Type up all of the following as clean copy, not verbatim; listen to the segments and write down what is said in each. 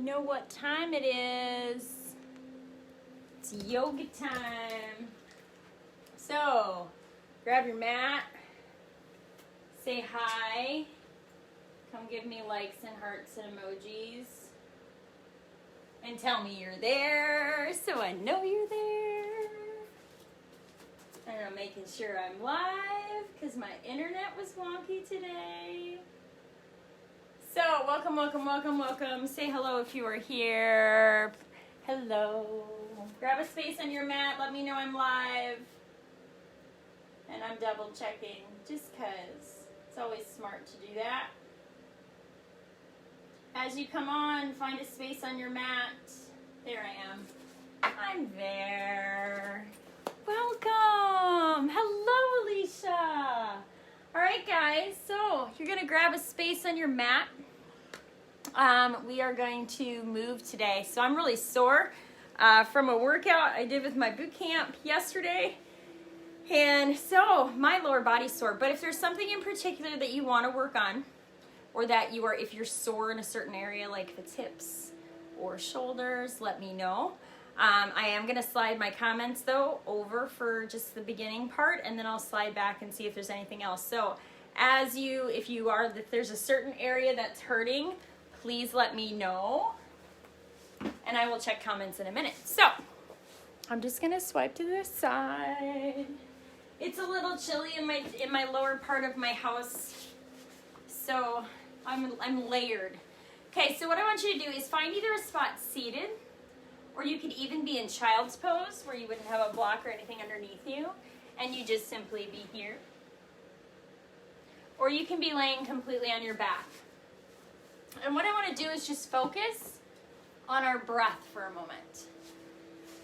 know what time it is. It's yoga time. So, grab your mat, say hi, come give me likes and hearts and emojis, and tell me you're there so I know you're there. And I'm making sure I'm live because my internet was wonky today. So, welcome, welcome, welcome, welcome. Say hello if you are here. Hello. Grab a space on your mat. Let me know I'm live. And I'm double checking just because it's always smart to do that. As you come on, find a space on your mat. There I am. I'm there. Welcome. Hello, Alicia. All right, guys. So you're going to grab a space on your mat. We are going to move today. So I'm really sore from a workout I did with my boot camp yesterday. And so my lower body's sore. But if there's something in particular that you want to work on, or that if you're sore in a certain area, like if it's hips or shoulders, let me know. I am going to slide my comments, though, over for just the beginning part, and then I'll slide back and see if there's anything else. So if there's a certain area that's hurting, please let me know, and I will check comments in a minute. So I'm just going to swipe to the side. It's a little chilly in my lower part of my house, so I'm layered. Okay, so what I want you to do is find either a spot seated, or you could even be in child's pose where you wouldn't have a block or anything underneath you, and you just simply be here. Or you can be laying completely on your back. And what I want to do is just focus on our breath for a moment.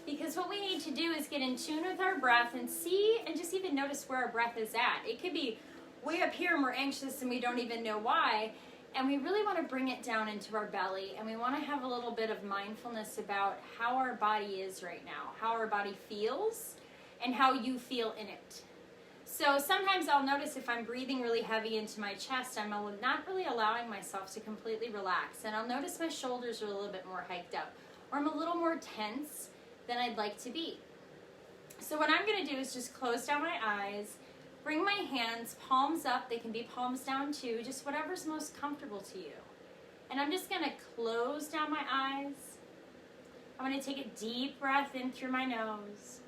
Because what we need to do is get in tune with our breath and see and just even notice where our breath is at. It could be way up here and we're anxious and we don't even know why. And we really want to bring it down into our belly, and we want to have a little bit of mindfulness about how our body is right now, how our body feels, and how you feel in it. So sometimes I'll notice if I'm breathing really heavy into my chest, I'm not really allowing myself to completely relax. And I'll notice my shoulders are a little bit more hiked up, or I'm a little more tense than I'd like to be. So what I'm going to do is just close down my eyes, bring my hands, palms up. They can be palms down too, just whatever's most comfortable to you. And I'm just going to close down my eyes. I'm going to take a deep breath in through my nose.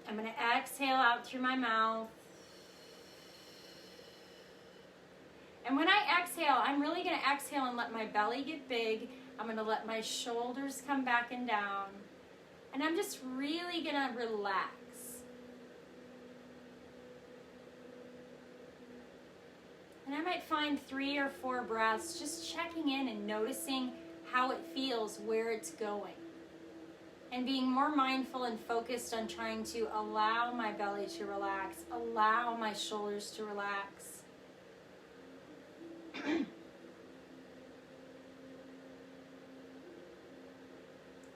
I'm going to exhale out through my mouth. And when I exhale, I'm really going to exhale and let my belly get big. I'm going to let my shoulders come back and down. And I'm just really going to relax. And I might find 3 or 4 breaths, just checking in and noticing how it feels, where it's going. And being more mindful and focused on trying to allow my belly to relax, allow my shoulders to relax.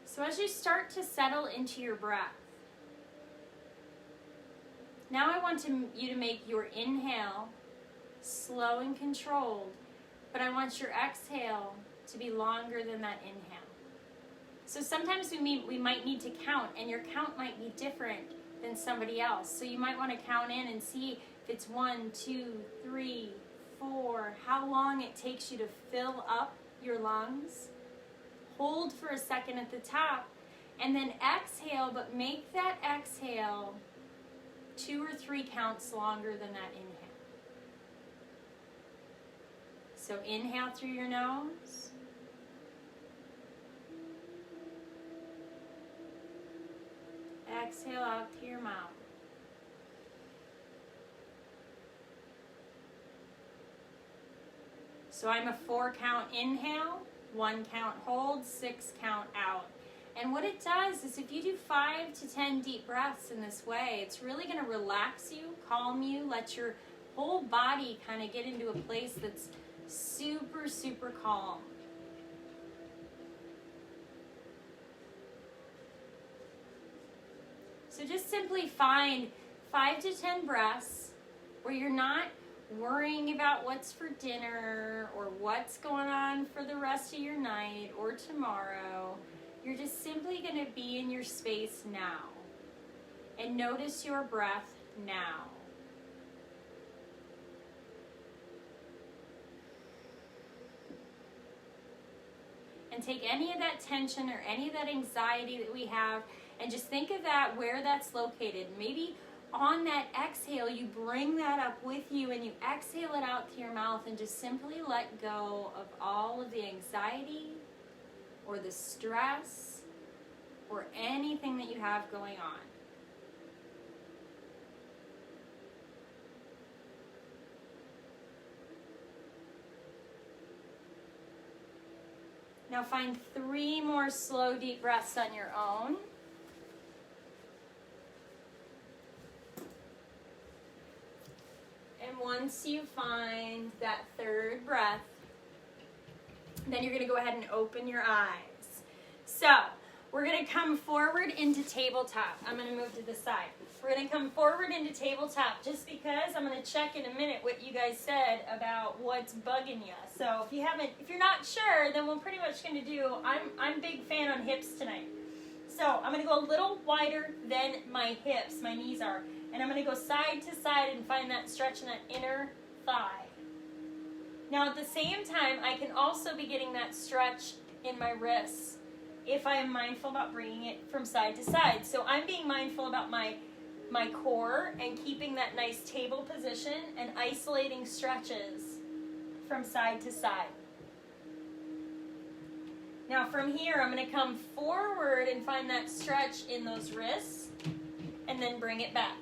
So as you start to settle into your breath, now I want you to make your inhale slow and controlled, but I want your exhale to be longer than that inhale. So sometimes we might need to count, and your count might be different than somebody else. So you might want to count in and see if it's 1, 2, 3, 4, how long it takes you to fill up your lungs. Hold for a second at the top, and then exhale, but make that exhale 2 or 3 counts longer than that inhale. So inhale through your nose. Exhale out through your mouth. So I'm a 4 count inhale, 1 count hold, 6 count out. And what it does is if you do 5 to 10 deep breaths in this way, it's really going to relax you, calm you, let your whole body kind of get into a place that's super, super calm. So just simply find 5 to 10 breaths where you're not worrying about what's for dinner or what's going on for the rest of your night or tomorrow. You're just simply going to be in your space now and notice your breath now. And take any of that tension or any of that anxiety that we have and just think of that, where that's located. Maybe on that exhale, you bring that up with you and you exhale it out through your mouth and just simply let go of all of the anxiety or the stress or anything that you have going on. Now find 3 more slow, deep breaths on your own. And once you find that 3rd breath, then you're going to go ahead and open your eyes. So we're going to come forward into tabletop. I'm going to move to the side. We're going to come forward into tabletop just because I'm going to check in a minute what you guys said about what's bugging you. So if you're not sure, then we're pretty much going to do, I'm a big fan on hips tonight. So I'm going to go a little wider than my hips, my knees are. And I'm going to go side to side and find that stretch in that inner thigh. Now at the same time, I can also be getting that stretch in my wrists if I am mindful about bringing it from side to side. So I'm being mindful about my core and keeping that nice table position and isolating stretches from side to side. Now from here, I'm going to come forward and find that stretch in those wrists and then bring it back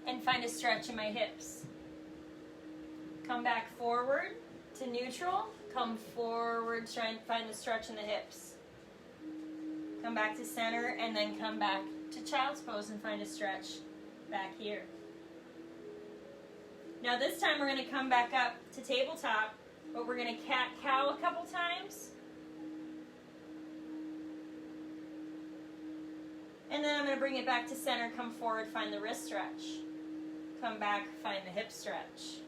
and find a stretch in my hips. Come back forward to neutral, come forward, try and find the stretch in the hips. Come back to center and then come back to child's pose and find a stretch back here. Now this time we're going to come back up to tabletop, but we're going to cat-cow a couple times. And then I'm going to bring it back to center, come forward, find the wrist stretch. Come back, find the hip stretch.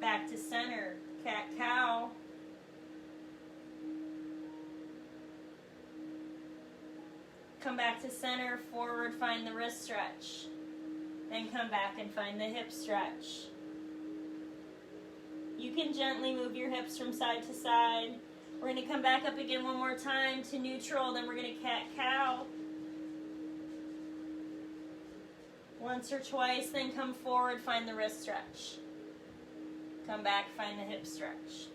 Back to center, cat-cow. Come back to center, forward, find the wrist stretch. Then come back and find the hip stretch. You can gently move your hips from side to side. We're going to come back up again one more time to neutral, then we're going to cat-cow. Once or twice, then come forward, find the wrist stretch. Come back, find the hip stretch.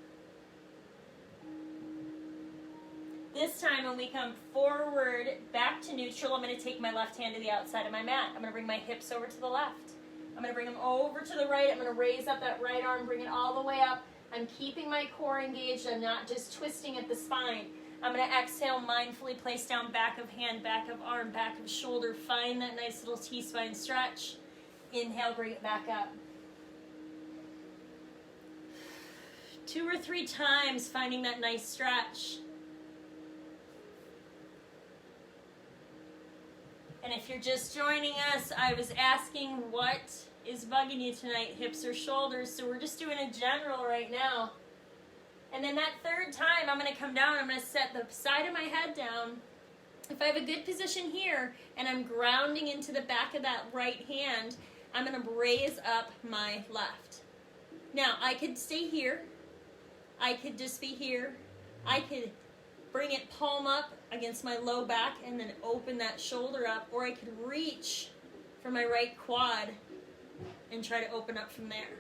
This time when we come forward, back to neutral, I'm going to take my left hand to the outside of my mat. I'm going to bring my hips over to the left. I'm going to bring them over to the right. I'm going to raise up that right arm, bring it all the way up. I'm keeping my core engaged. I'm not just twisting at the spine. I'm going to exhale, mindfully place down back of hand, back of arm, back of shoulder. Find that nice little T-spine stretch. Inhale, bring it back up. 2 or 3 times, finding that nice stretch. And if you're just joining us, I was asking what is bugging you tonight, hips or shoulders, so we're just doing a general right now. And then that 3rd time, I'm going to come down, I'm going to set the side of my head down. If I have a good position here, and I'm grounding into the back of that right hand, I'm going to raise up my left. Now, I could stay here. I could just be here. I could bring it palm up against my low back and then open that shoulder up, or I could reach for my right quad and try to open up from there.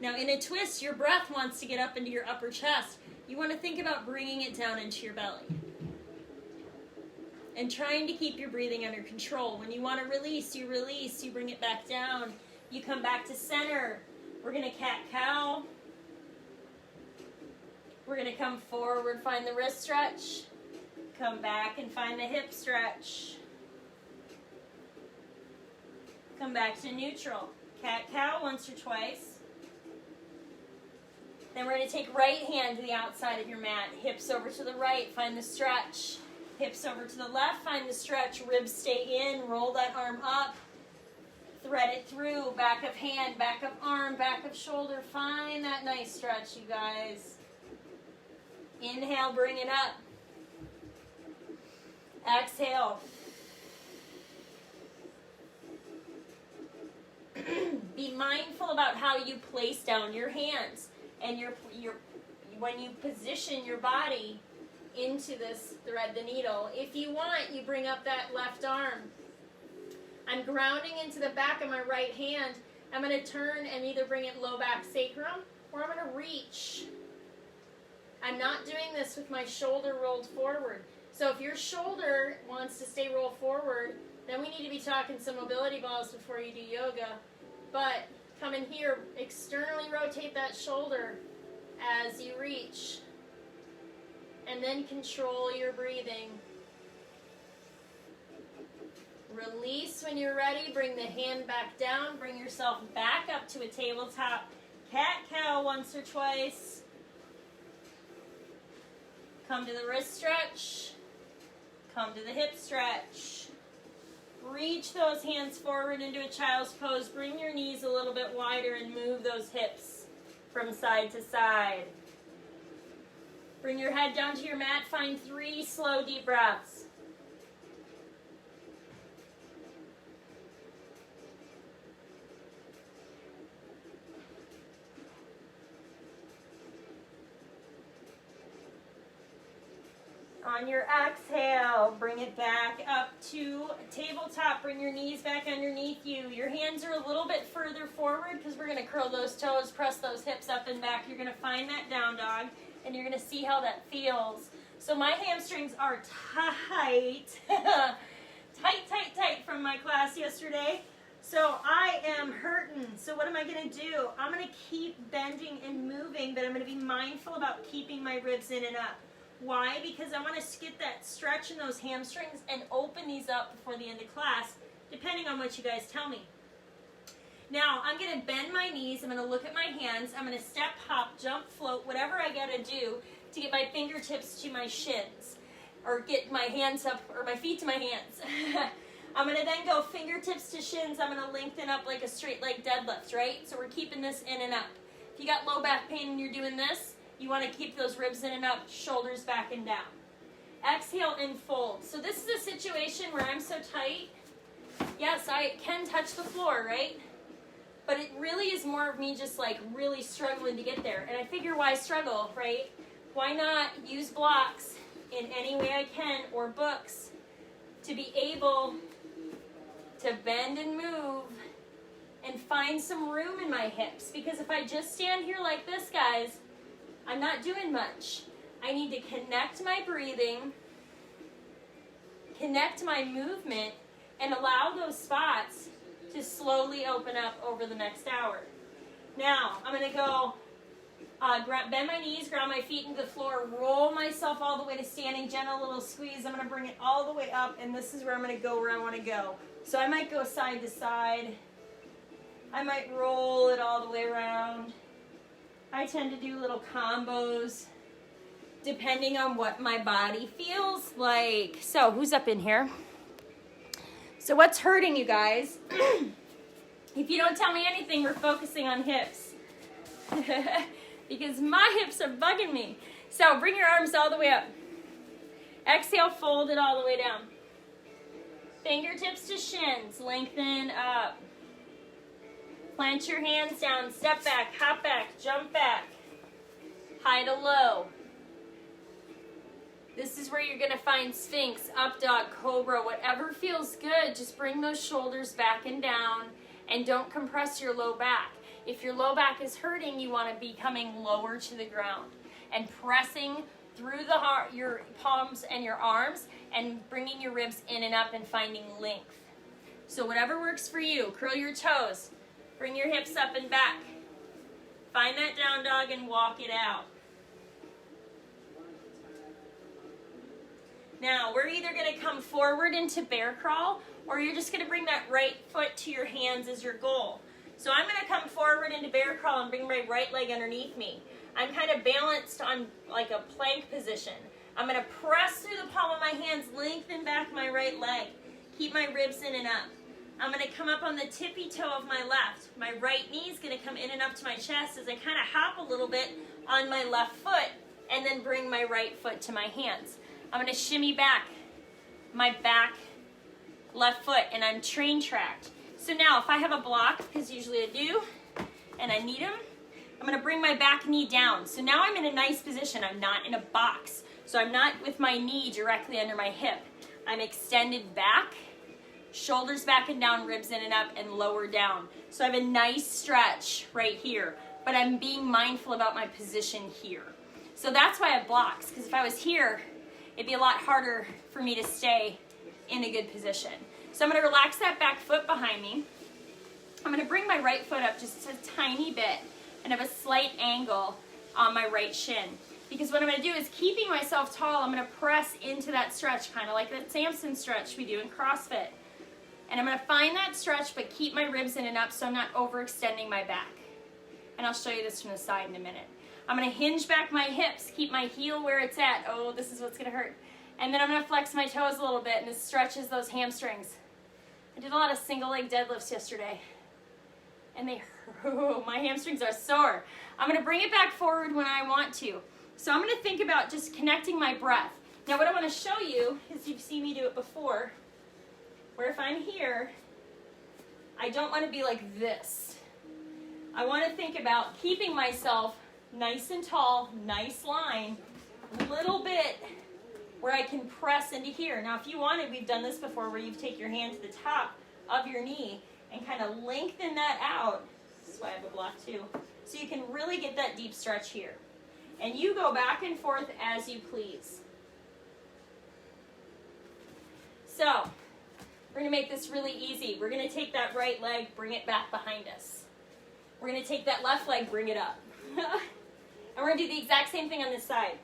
Now in a twist, your breath wants to get up into your upper chest. You want to think about bringing it down into your belly and trying to keep your breathing under control. When you want to release, you bring it back down. You come back to center. We're going to cat-cow. We're going to come forward, find the wrist stretch. Come back and find the hip stretch. Come back to neutral. Cat-cow once or twice. Then we're going to take right hand to the outside of your mat. Hips over to the right, find the stretch. Hips over to the left, find the stretch. Ribs stay in, roll that arm up. Thread it through, back of hand, back of arm, back of shoulder. Find that nice stretch, you guys. Inhale, bring it up. Exhale. Be mindful about how you place down your hands and when you position your body into this thread the needle. If you want, you bring up that left arm. I'm grounding into the back of my right hand. I'm going to turn and either bring it low back sacrum or I'm going to reach. I'm not doing this with my shoulder rolled forward. So if your shoulder wants to stay rolled forward, then we need to be talking some mobility balls before you do yoga. But come in here, externally rotate that shoulder as you reach. And then control your breathing. Release when you're ready. Bring the hand back down. Bring yourself back up to a tabletop cat-cow once or twice. Come to the wrist stretch. Come to the hip stretch. Reach those hands forward into a child's pose. Bring your knees a little bit wider and move those hips from side to side. Bring your head down to your mat. Find 3 slow, deep breaths. On your exhale, bring it back up to tabletop. Bring your knees back underneath you. Your hands are a little bit further forward because we're going to curl those toes, press those hips up and back. You're going to find that down dog, and you're going to see how that feels. So my hamstrings are tight, tight from my class yesterday. So I am hurting. So what am I going to do? I'm going to keep bending and moving, but I'm going to be mindful about keeping my ribs in and up. Why? Because I want to get that stretch in those hamstrings and open these up before the end of class, depending on what you guys tell me. Now, I'm going to bend my knees. I'm going to look at my hands. I'm going to step, hop, jump, float, whatever I got to do to get my fingertips to my shins or get my hands up or my feet to my hands. I'm going to then go fingertips to shins. I'm going to lengthen up like a straight leg deadlift, right? So we're keeping this in and up. If you got low back pain and you're doing this, you want to keep those ribs in and up, shoulders back and down. Exhale and fold. So this is a situation where I'm so tight. Yes, I can touch the floor, right? But it really is more of me just like really struggling to get there. And I figure why struggle, right? Why not use blocks in any way I can or books to be able to bend and move and find some room in my hips? Because if I just stand here like this, guys, I'm not doing much. I need to connect my breathing, connect my movement, and allow those spots to slowly open up over the next hour. Now, I'm going to go bend my knees, ground my feet into the floor, roll myself all the way to standing, gentle little squeeze. I'm going to bring it all the way up, and this is where I'm going to go where I want to go. So I might go side to side. I might roll it all the way around. I tend to do little combos depending on what my body feels like. So who's up in here? So what's hurting you guys? If you don't tell me anything, we're focusing on hips. Because my hips are bugging me. So bring your arms all the way up. Exhale, fold it all the way down. Fingertips to shins, lengthen up. Plant your hands down, step back, hop back, jump back, high to low. This is where you're going to find Sphinx, up dog, cobra, whatever feels good. Just bring those shoulders back and down and don't compress your low back. If your low back is hurting, you want to be coming lower to the ground and pressing through your palms and your arms and bringing your ribs in and up and finding length. So whatever works for you, curl your toes. Bring your hips up and back. Find that down dog and walk it out. Now, we're either going to come forward into bear crawl, or you're just going to bring that right foot to your hands as your goal. So I'm going to come forward into bear crawl and bring my right leg underneath me. I'm kind of balanced on like a plank position. I'm going to press through the palm of my hands, lengthen back my right leg. Keep my ribs in and up. I'm going to come up on the tippy toe of my left. My right knee is going to come in and up to my chest as I kind of hop a little bit on my left foot and then bring my right foot to my hands. I'm going to shimmy back my back left foot and I'm train tracked. So now if I have a block, because usually I do, and I need them, I'm going to bring my back knee down. So now I'm in a nice position. I'm not in a box. So I'm not with my knee directly under my hip. I'm extended back, shoulders back and down, ribs in and up, and lower down. So I have a nice stretch right here, but I'm being mindful about my position here. So that's why I have blocks, because if I was here, it'd be a lot harder for me to stay in a good position. So I'm going to relax that back foot behind me. I'm going to bring my right foot up just a tiny bit and have a slight angle on my right shin. Because what I'm going to do is, keeping myself tall, I'm going to press into that stretch, kind of like that Samson stretch we do in CrossFit. And I'm going to find that stretch, but keep my ribs in and up so I'm not overextending my back. And I'll show you this from the side in a minute. I'm going to hinge back my hips, keep my heel where it's at. Oh, this is what's going to hurt. And then I'm going to flex my toes a little bit, and this stretches those hamstrings. I did a lot of single leg deadlifts yesterday, and they hurt. My hamstrings are sore. I'm going to bring it back forward when I want to. So I'm going to think about just connecting my breath. Now what I want to show you is, you've seen me do it before, where if I'm here, I don't want to be like this. I want to think about keeping myself nice and tall, nice line, little bit where I can press into here. Now if you wanted, we've done this before, where you take your hand to the top of your knee and kind of lengthen that out. This is why I have a block too. So you can really get that deep stretch here. And you go back and forth as you please. So we're going to make this really easy. We're going to take that right leg, bring it back behind us. We're going to take that left leg, bring it up. And we're going to do the exact same thing on this side.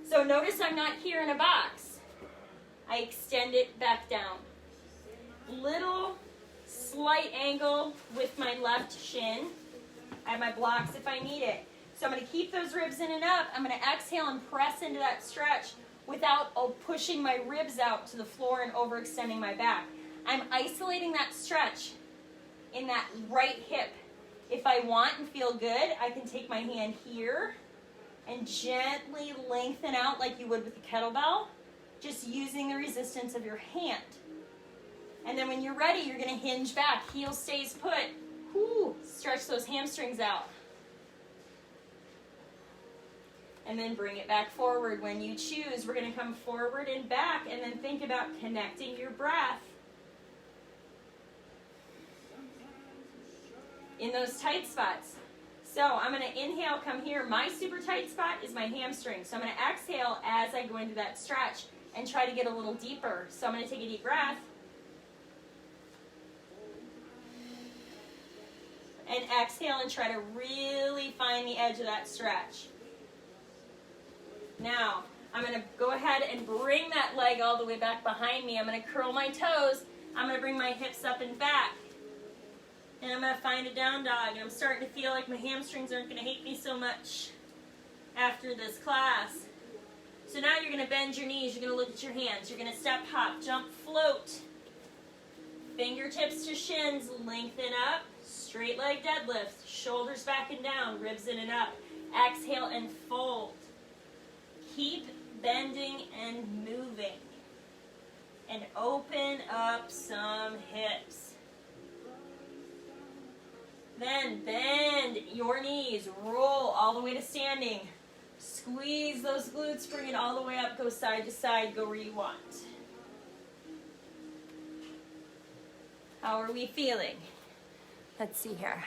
So notice I'm not here in a box. I extend it back down. Little slight angle with my left shin. I have my blocks if I need it. So I'm going to keep those ribs in and up. I'm going to exhale and press into that stretch without pushing my ribs out to the floor and overextending my back. I'm isolating that stretch in that right hip. If I want and feel good, I can take my hand here and gently lengthen out like you would with a kettlebell, just using the resistance of your hand. And then when you're ready, you're going to hinge back. Heel stays put. Whoo, stretch those hamstrings out. And then bring it back forward. When you choose, we're going to come forward and back, and then think about connecting your breath in those tight spots. So I'm going to inhale, come here. My super tight spot is my hamstring. So I'm going to exhale as I go into that stretch and try to get a little deeper. So I'm going to take a deep breath. And exhale and try to really find the edge of that stretch. Now, I'm going to go ahead and bring that leg all the way back behind me. I'm going to curl my toes. I'm going to bring my hips up and back. And I'm going to find a down dog. And I'm starting to feel like my hamstrings aren't going to hate me so much after this class. So now you're going to bend your knees. You're going to look at your hands. You're going to step, hop, jump, float. Fingertips to shins. Lengthen up. Straight leg deadlift. Shoulders back and down. Ribs in and up. Exhale and fold. Keep bending and moving. And open up some hips. Then bend your knees. Roll all the way to standing. Squeeze those glutes. Bring it all the way up. Go side to side. Go where you want. How are we feeling? Let's see here.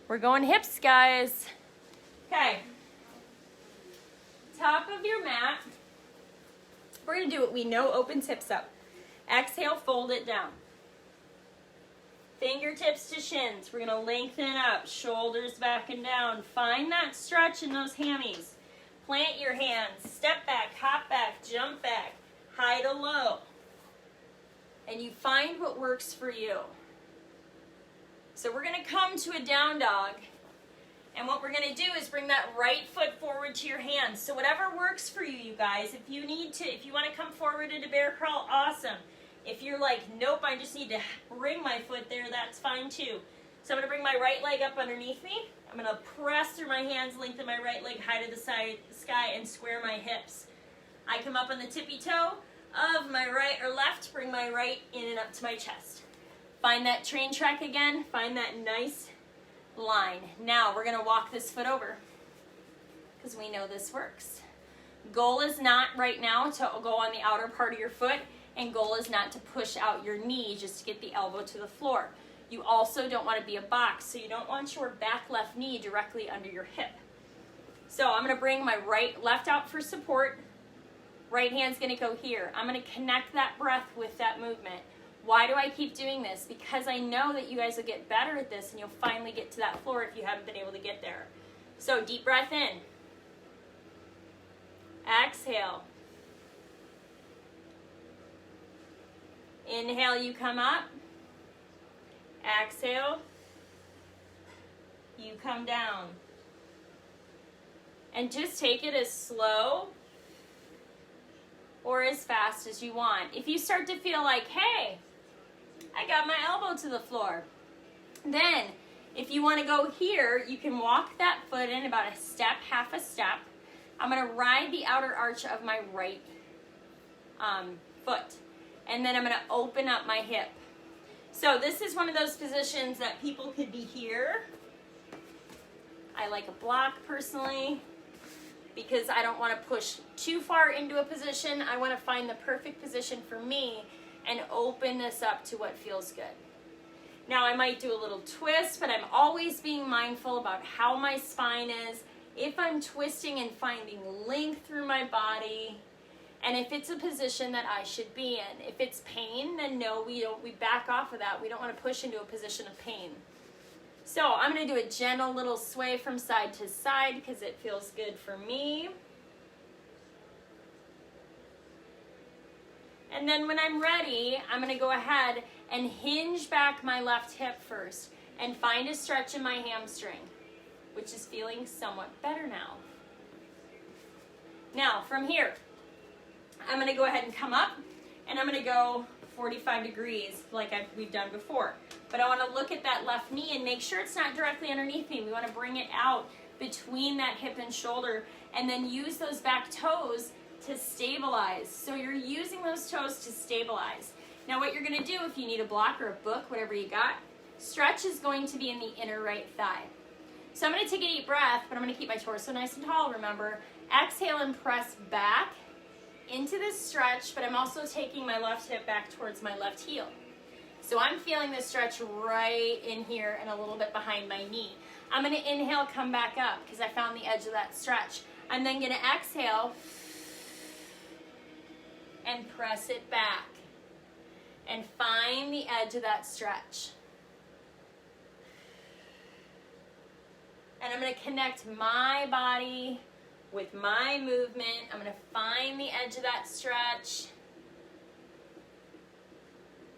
We're going hips, guys. Okay. Top of your mat. We're going to do what we know opens hips up. Exhale, fold it down. Fingertips to shins. We're going to lengthen up. Shoulders back and down. Find that stretch in those hammies. Plant your hands. Step back, hop back, jump back. High to low. And you find what works for you. So we're going to come to a down dog. And what we're going to do is bring that right foot forward to your hands. So whatever works for you, you guys. If you want to come forward into bear crawl, awesome. If you're like, nope, I just need to bring my foot there, that's fine too. So I'm going to bring my right leg up underneath me. I'm going to press through my hands, lengthen my right leg high to the sky, and square my hips. I come up on the tippy toe of my right or left, bring my right in and up to my chest. Find that train track again, find that nice line. Now we're going to walk this foot over because we know this works. Goal is not right now to go on the outer part of your foot, and goal is not to push out your knee just to get the elbow to the floor. You also don't want to be a box, so you don't want your back left knee directly under your hip. So I'm going to bring my left out for support. Right hand's going to go here. I'm going to connect that breath with that movement. Why do I keep doing this? Because I know that you guys will get better at this and you'll finally get to that floor if you haven't been able to get there. So deep breath in. Exhale. Inhale, you come up. Exhale. You come down. And just take it as slow or as fast as you want. If you start to feel like, hey, I got my elbow to the floor, then if you want to go here, you can walk that foot in about a step, half a step. I'm going to ride the outer arch of my right foot, and then I'm going to open up my hip. So this is one of those positions that people could be here. I like a block personally because I don't want to push too far into a position. I want to find the perfect position for me and open this up to what feels good. Now I might do a little twist, but I'm always being mindful about how my spine is, if I'm twisting and finding length through my body, and if it's a position that I should be in. If it's pain, then no, we back off of that. We don't want to push into a position of pain. So I'm going to do a gentle little sway from side to side because it feels good for me. And then when I'm ready, I'm going to go ahead and hinge back my left hip first and find a stretch in my hamstring, which is feeling somewhat better now. Now from here, I'm going to go ahead and come up, and I'm going to go 45 degrees like we've done before. But I want to look at that left knee and make sure it's not directly underneath me. We want to bring it out between that hip and shoulder, and then use those back toes to stabilize. So you're using those toes to stabilize. Now what you're going to do, if you need a block or a book, whatever you got, stretch is going to be in the inner right thigh. So I'm going to take a deep breath, but I'm going to keep my torso nice and tall, remember. Exhale and press back into this stretch, but I'm also taking my left hip back towards my left heel. So I'm feeling this stretch right in here and a little bit behind my knee. I'm going to inhale, come back up because I found the edge of that stretch. I'm then going to exhale and press it back and find the edge of that stretch. And I'm going to connect my body with my movement. I'm going to find the edge of that stretch.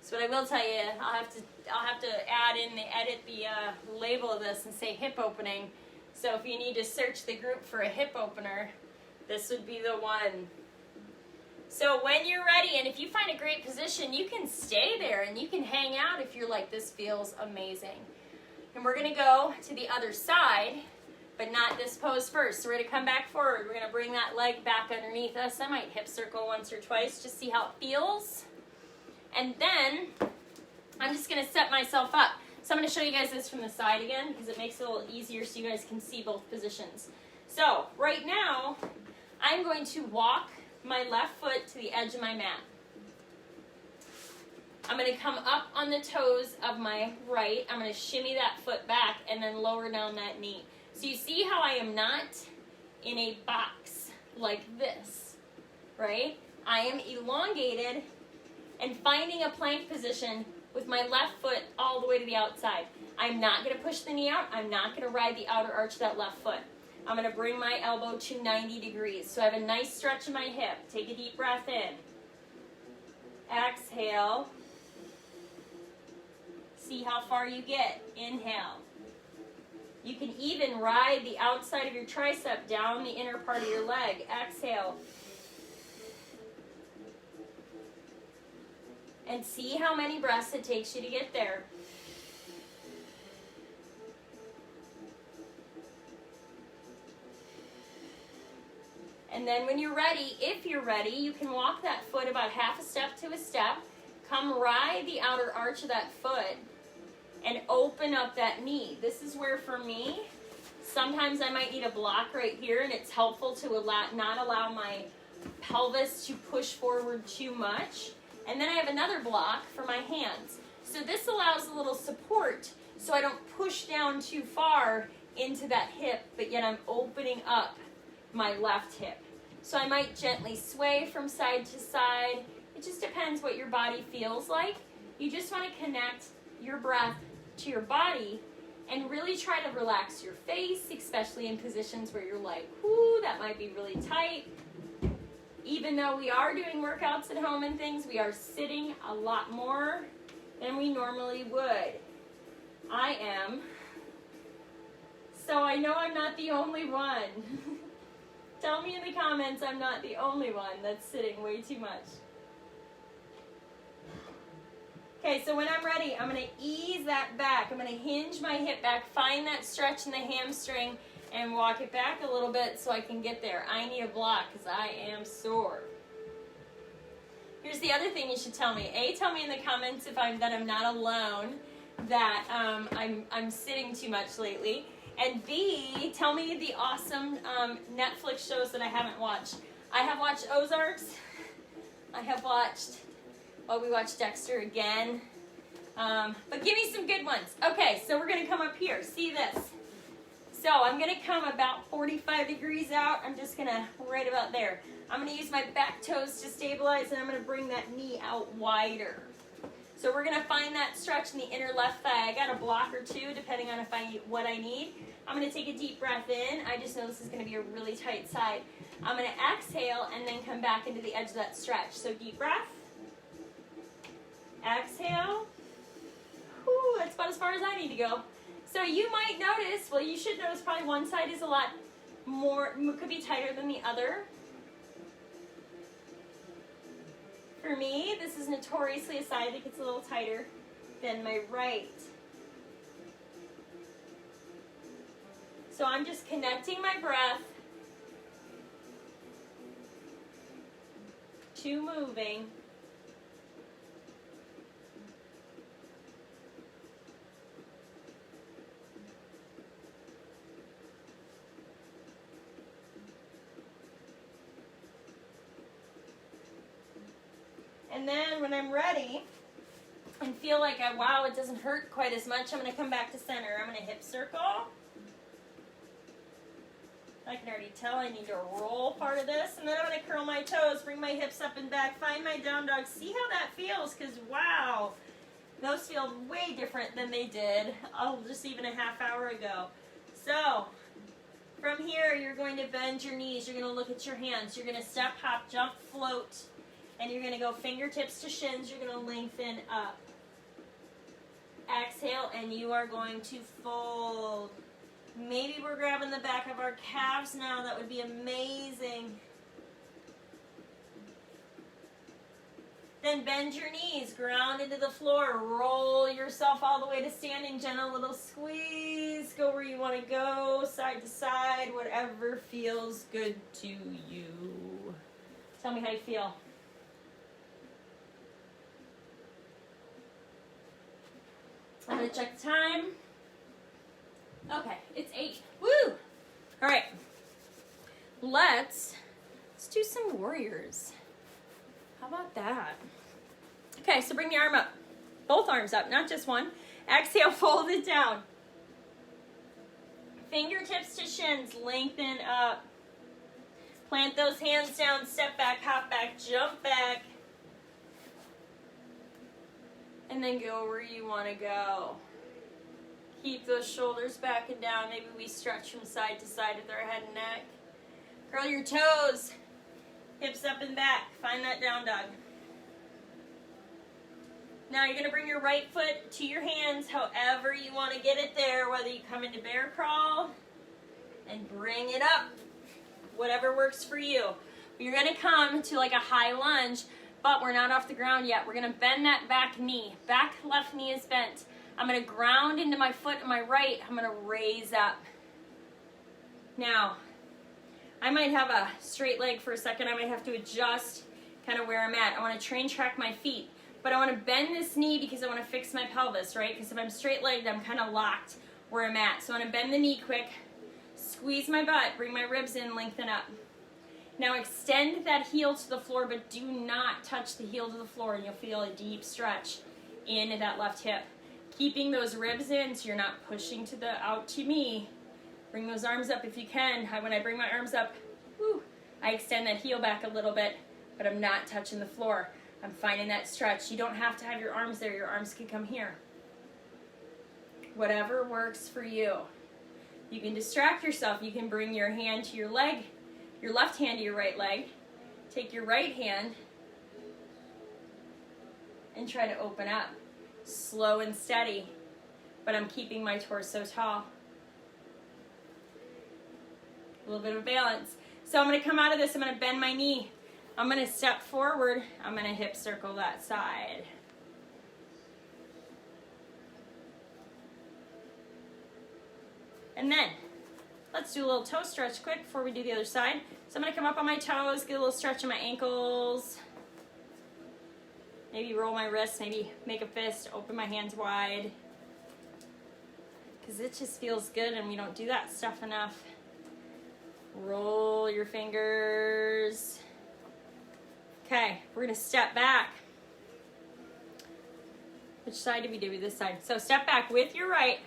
So what I will tell you, I'll have to edit the label of this and say hip opening. So if you need to search the group for a hip opener, this would be the one. So when you're ready, and if you find a great position, you can stay there and you can hang out if you're like, this feels amazing. And we're going to go to the other side, but not this pose first. So we're going to come back forward. We're going to bring that leg back underneath us. I might hip circle once or twice, just see how it feels. And then I'm just going to set myself up. So I'm going to show you guys this from the side again because it makes it a little easier so you guys can see both positions. So right now, I'm going to walk my left foot to the edge of my mat. I'm going to come up on the toes of my right. I'm going to shimmy that foot back and then lower down that knee. So you see how I am not in a box like this, right? I am elongated and finding a plank position with my left foot all the way to the outside. I'm not going to push the knee out. I'm not going to ride the outer arch of that left foot. I'm going to bring my elbow to 90 degrees. So I have a nice stretch in my hip. Take a deep breath in. Exhale. See how far you get. Inhale. You can even ride the outside of your tricep down the inner part of your leg. Exhale. And see how many breaths it takes you to get there. And then when you're ready, if you're ready, you can walk that foot about half a step to a step. Come ride the outer arch of that foot and open up that knee. This is where, for me, sometimes I might need a block right here, and it's helpful to not allow my pelvis to push forward too much. And then I have another block for my hands. So this allows a little support so I don't push down too far into that hip, but yet I'm opening up my left hip. So I might gently sway from side to side. It just depends what your body feels like. You just want to connect your breath to your body and really try to relax your face, especially in positions where you're like, whoo, that might be really tight. Even though we are doing workouts at home and things, we are sitting a lot more than we normally would. I am. So I know I'm not the only one. Tell me in the comments I'm not the only one that's sitting way too much. Okay, so when I'm ready, I'm going to ease that back. I'm going to hinge my hip back, find that stretch in the hamstring, and walk it back a little bit so I can get there. I need a block because I am sore. Here's the other thing you should tell me. A, tell me in the comments if I'm not alone, that I'm sitting too much lately. And B, tell me the awesome Netflix shows that I haven't watched. I have watched Ozarks. I have watched, we watched Dexter again. But give me some good ones. Okay, so we're going to come up here. See this? So I'm going to come about 45 degrees out. I'm just going to right about there. I'm going to use my back toes to stabilize, and I'm going to bring that knee out wider. So we're going to find that stretch in the inner left thigh. I got a block or two, depending on what I need. I'm going to take a deep breath in. I just know this is going to be a really tight side. I'm going to exhale and then come back into the edge of that stretch. So deep breath. Exhale. Whew, that's about as far as I need to go. So you might notice, well, you should notice probably one side is a lot more, could be tighter than the other. For me, this is notoriously a side that gets a little tighter than my right. So I'm just connecting my breath to moving. And then when I'm ready and feel like, wow, it doesn't hurt quite as much, I'm going to come back to center. I'm going to hip circle. I can already tell I need to roll part of this. And then I'm going to curl my toes, bring my hips up and back, find my down dog. See how that feels, because wow, those feel way different than they did just even a half hour ago. So from here, you're going to bend your knees. You're going to look at your hands. You're going to step, hop, jump, float. And you're going to go fingertips to shins. You're going to lengthen up. Exhale, and you are going to fold. Maybe we're grabbing the back of our calves now. That would be amazing. Then bend your knees, ground into the floor. Roll yourself all the way to standing. Gentle little squeeze. Go where you want to go, side to side, whatever feels good to you. Tell me how you feel. I'm going to check the time. Okay, it's 8. Woo! All right. Let's do some warriors. How about that? Okay, so bring the arm up. Both arms up, not just one. Exhale, fold it down. Fingertips to shins, lengthen up. Plant those hands down, step back, hop back, jump back. And then go where you want to go. Keep those shoulders back and down. Maybe we stretch from side to side with our head and neck. Curl your toes. Hips up and back. Find that down dog. Now you're going to bring your right foot to your hands however you want to get it there. Whether you come into bear crawl and bring it up. Whatever works for you. You're going to come to like a high lunge. but we're not off the ground yet. We're gonna bend that back knee. Back left knee is bent. I'm gonna ground into my foot on my right. I'm gonna raise up. Now, I might have a straight leg for a second. I might have to adjust kind of where I'm at. I wanna train track my feet, but I wanna bend this knee because I wanna fix my pelvis, right? Because if I'm straight legged, I'm kind of locked where I'm at. So I wanna bend the knee quick, squeeze my butt, bring my ribs in, lengthen up. Now extend that heel to the floor, but do not touch the heel to the floor, and you'll feel a deep stretch into that left hip. Keeping those ribs in so you're not pushing to the out to me. Bring those arms up if you can. When I bring my arms up, I extend that heel back a little bit, but I'm not touching the floor. I'm finding that stretch. You don't have to have your arms there. Your arms can come here. Whatever works for you. You can distract yourself. You can bring your hand to your leg, your left hand to your right leg. Take your right hand and try to open up. Slow and steady, but I'm keeping my torso tall. A little bit of balance. So I'm going to come out of this. I'm going to bend my knee. I'm going to step forward. I'm going to hip circle that side. And then let's do a little toe stretch quick before we do the other side. So I'm going to come up on my toes, get a little stretch in my ankles. Maybe roll my wrists, maybe make a fist, open my hands wide. Because it just feels good and we don't do that stuff enough. Roll your fingers. Okay, we're going to step back. Which side did we do? This side. So step back with your right.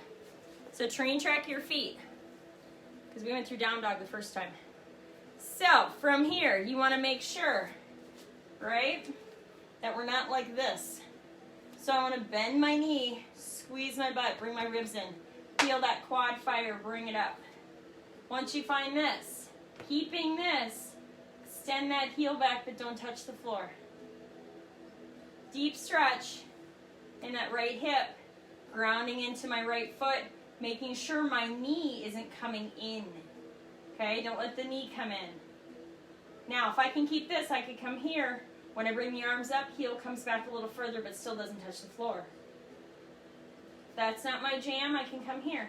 So train track your feet. Because we went through down dog the first time. So from here, you want to make sure, right, that we're not like this. So I want to bend my knee, squeeze my butt, bring my ribs in. Feel that quad fire, bring it up. Once you find this, keeping this, extend that heel back but don't touch the floor. Deep stretch in that right hip, grounding into my right foot, making sure my knee isn't coming in. Okay, don't let the knee come in. Now, if I can keep this, I could come here. When I bring the arms up, heel comes back a little further but still doesn't touch the floor. If that's not my jam, I can come here.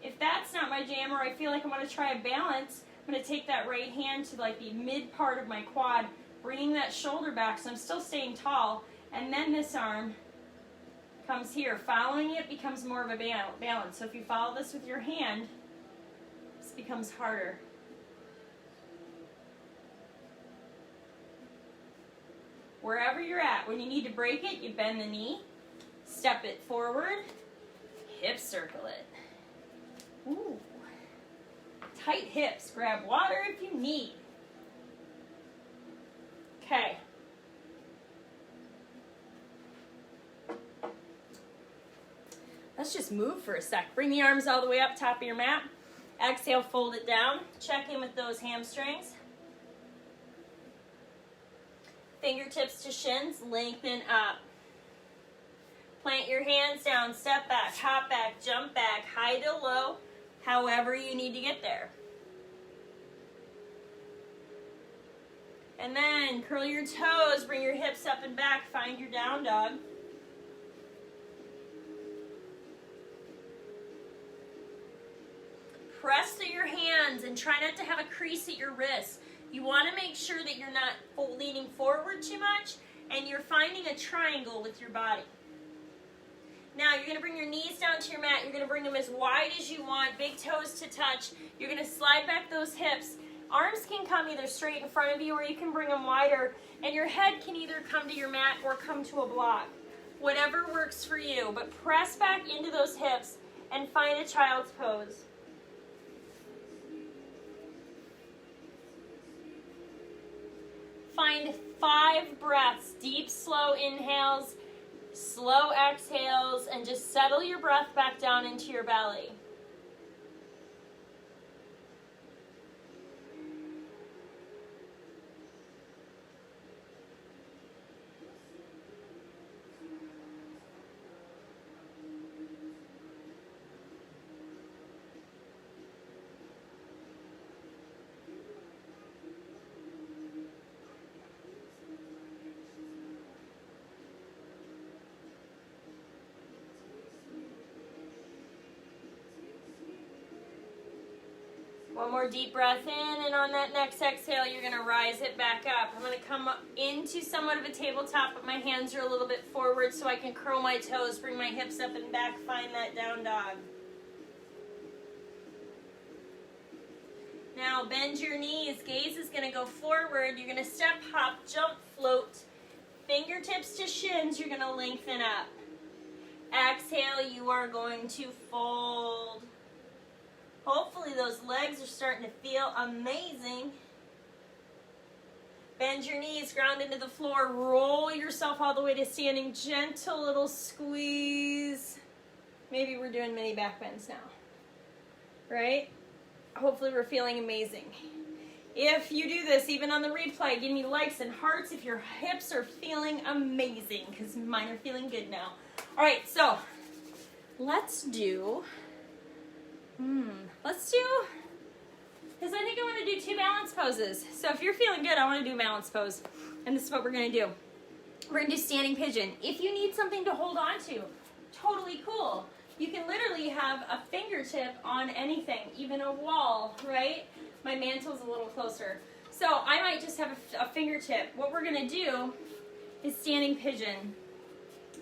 If that's not my jam, or I feel like I want to try a balance, I'm going to take that right hand to like the mid part of my quad, bringing that shoulder back so I'm still staying tall, and then this arm comes here. Following it becomes more of a balance. So if you follow this with your hand, this becomes harder. Wherever you're at, when you need to break it, you bend the knee, step it forward, hip circle it. Ooh. Tight hips. Grab water if you need. Okay. Let's just move for a sec. Bring the arms all the way up, top of your mat. Exhale, fold it down. Check in with those hamstrings. Fingertips to shins, lengthen up. Plant your hands down, step back, hop back, jump back, high to low, however you need to get there. And then curl your toes, bring your hips up and back, find your down dog. Press through your hands and try not to have a crease at your wrists. You want to make sure that you're not leaning forward too much and you're finding a triangle with your body. Now you're going to bring your knees down to your mat. You're going to bring them as wide as you want, big toes to touch. You're going to slide back those hips. Arms can come either straight in front of you or you can bring them wider. And your head can either come to your mat or come to a block. Whatever works for you. But press back into those hips and find a child's pose. Find 5 breaths, deep, slow inhales, slow exhales, and just settle your breath back down into your belly. One more deep breath in, and on that next exhale, you're gonna rise it back up. I'm gonna come up into somewhat of a tabletop, but my hands are a little bit forward so I can curl my toes, bring my hips up and back, find that down dog. Now bend your knees, gaze is gonna go forward. You're gonna step, hop, jump, float. Fingertips to shins, you're gonna lengthen up. Exhale, you are going to fold. Hopefully those legs are starting to feel amazing. Bend your knees, ground into the floor, roll yourself all the way to standing, gentle little squeeze. Maybe we're doing mini back bends now, right? Hopefully we're feeling amazing. If you do this, even on the replay, give me likes and hearts if your hips are feeling amazing, because mine are feeling good now. All right, so let's do, because I think I want to do 2 balance poses. So if you're feeling good, I want to do a balance pose. And this is what we're going to do. We're going to do standing pigeon. If you need something to hold on to, totally cool. You can literally have a fingertip on anything, even a wall, right? My mantle's a little closer. So I might just have a fingertip. What we're going to do is standing pigeon.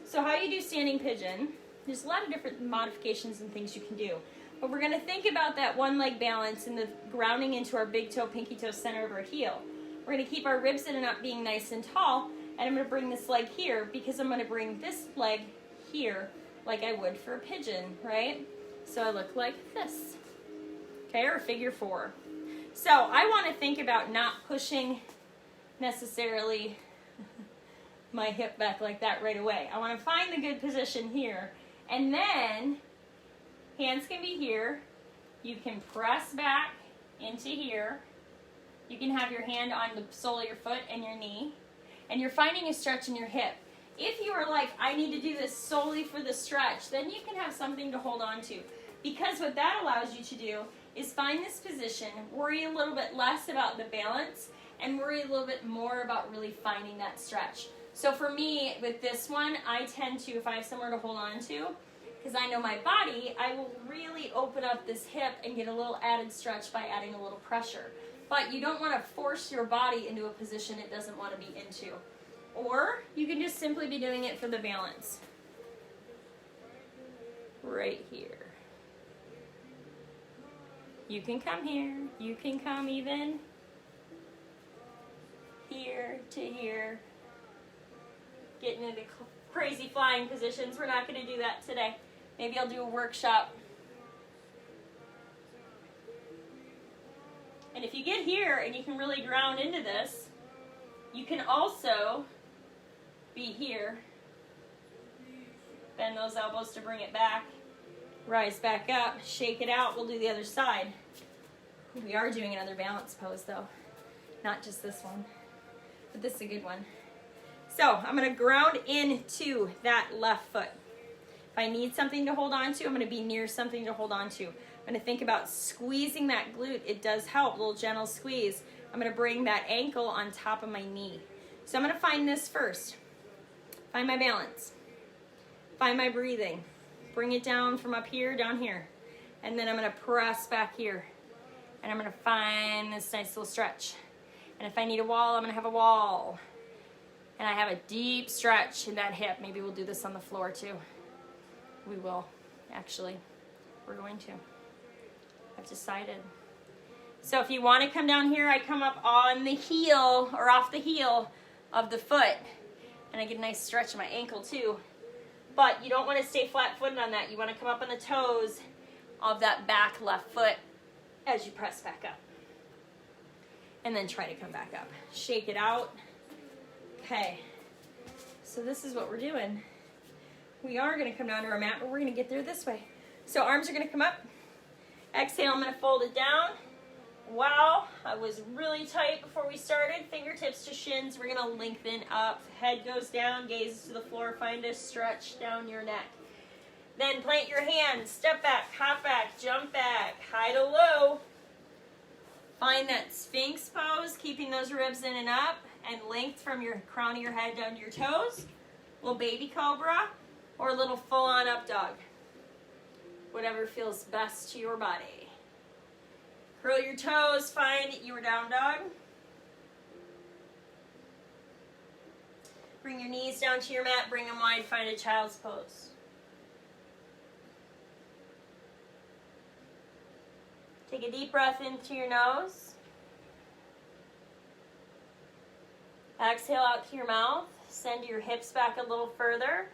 So how you do standing pigeon, there's a lot of different modifications and things you can do. But we're going to think about that one leg balance and the grounding into our big toe, pinky toe, center of our heel. We're going to keep our ribs in and up being nice and tall. And I'm going to bring this leg here because I'm going to bring this leg here like I would for a pigeon, right? So I look like this, okay, or figure 4. So I want to think about not pushing necessarily my hip back like that right away. I want to find the good position here. And then hands can be here. You can press back into here. You can have your hand on the sole of your foot and your knee. And you're finding a stretch in your hip. If you are like, I need to do this solely for the stretch, then you can have something to hold on to. Because what that allows you to do is find this position, worry a little bit less about the balance, and worry a little bit more about really finding that stretch. So for me, with this one, I tend to, if I have somewhere to hold on to, because I know my body, I will really open up this hip and get a little added stretch by adding a little pressure. But you don't want to force your body into a position it doesn't want to be into. Or you can just simply be doing it for the balance. Right here. You can come here. You can come even here to here. Getting into crazy flying positions. We're not going to do that today. Maybe I'll do a workshop. And if you get here and you can really ground into this, you can also be here. Bend those elbows to bring it back. Rise back up. Shake it out. We'll do the other side. We are doing another balance pose though. Not just this one. But this is a good one. So I'm going to ground into that left foot. If I need something to hold on to, I'm going to be near something to hold on to. I'm going to think about squeezing that glute. It does help, a little gentle squeeze. I'm going to bring that ankle on top of my knee. So I'm going to find this first. Find my balance. Find my breathing. Bring it down from up here, down here. And then I'm going to press back here. And I'm going to find this nice little stretch. And if I need a wall, I'm going to have a wall. And I have a deep stretch in that hip. Maybe we'll do this on the floor too. We will, actually. We're going to. I've decided. So if you want to come down here, I come up on the heel or off the heel of the foot. And I get a nice stretch in my ankle too. But you don't want to stay flat-footed on that. You want to come up on the toes of that back left foot as you press back up. And then try to come back up. Shake it out. Okay. So this is what we're doing. We are going to come down to our mat, but we're going to get there this way. So arms are going to come up. Exhale, I'm going to fold it down. Wow, I was really tight before we started. Fingertips to shins. We're going to lengthen up. Head goes down, gaze to the floor. Find a stretch down your neck. Then plant your hands. Step back, hop back, jump back, high to low. Find that Sphinx pose, keeping those ribs in and up, and length from your crown of your head down to your toes. Little baby cobra, or a little full-on up dog. Whatever feels best to your body. Curl your toes, find your down dog. Bring your knees down to your mat, bring them wide, find a child's pose. Take a deep breath into your nose. Exhale out to your mouth. Send your hips back a little further.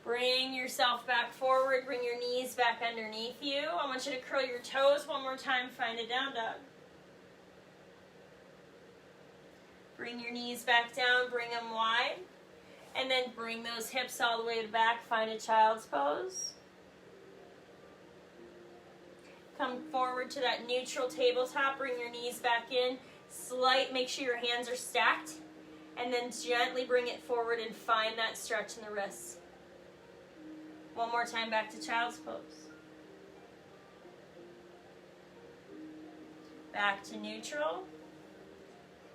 Bring yourself back forward. Bring your knees back underneath you. I want you to curl your toes one more time. Find a down dog. Bring your knees back down. Bring them wide. And then bring those hips all the way back. Find a child's pose. Come forward to that neutral tabletop. Bring your knees back in. Make sure your hands are stacked. And then gently bring it forward and find that stretch in the wrists. One more time back to child's pose. Back to neutral.